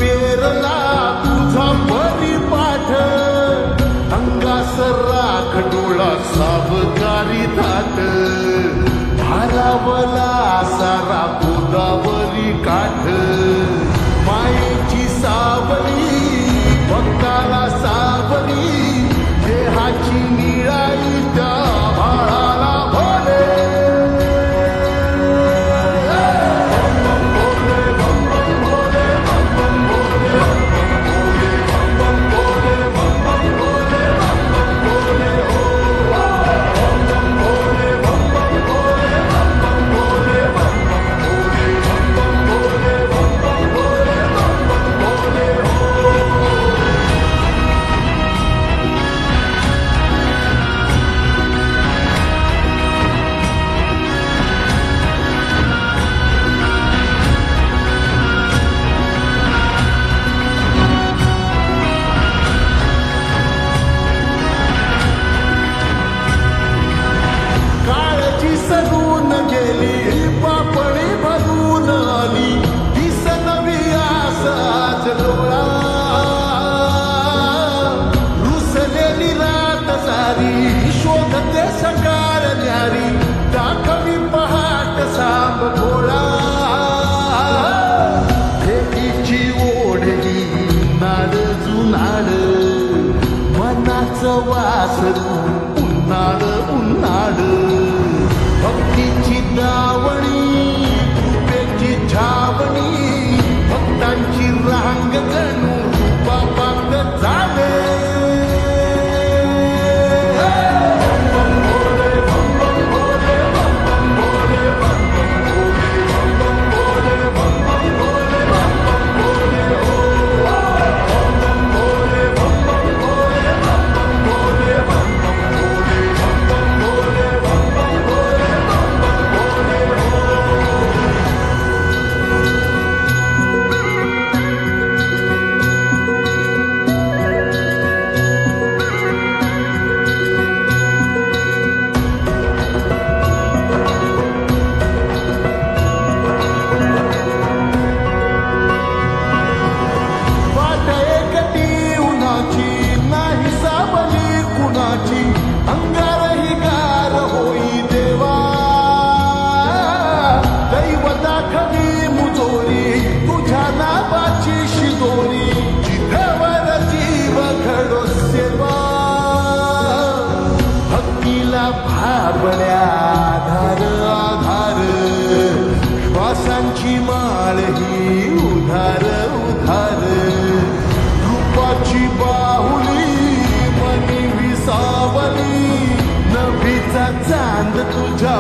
पेरला तुझा परिपाठ अंगास राख डोळा सावकारी थाट भारावला सारा गोदावरी काठ मायेची सावली भक्ताला सावली देहाची निळाई त्या भाळाला भोले सरून गेली पापणी भरून आली दिसन वियास आज डोळा रुसलेली रात सारी शोधते सकाळ न्यारी दाखवी पहाट सांब भोळा एकीची ओढली नाड जुनाड मनाचं वासरू उन्हाळ उन्हाळ भक्तीची दावणी कृपेची छावणी भक्तांची रांग जणू रूपापात झाले अंगारही गार होई देवा दैवताखली मुजोरी तुझ्या नावाची शिदोरी जिथवर जीव घडो सेवा भक्तीला भाबड्या आधार आधार श्वासांची माळ ही उधार उधार रूपाची बाहुली मनी विसावली नभीचा चांद तुझ्या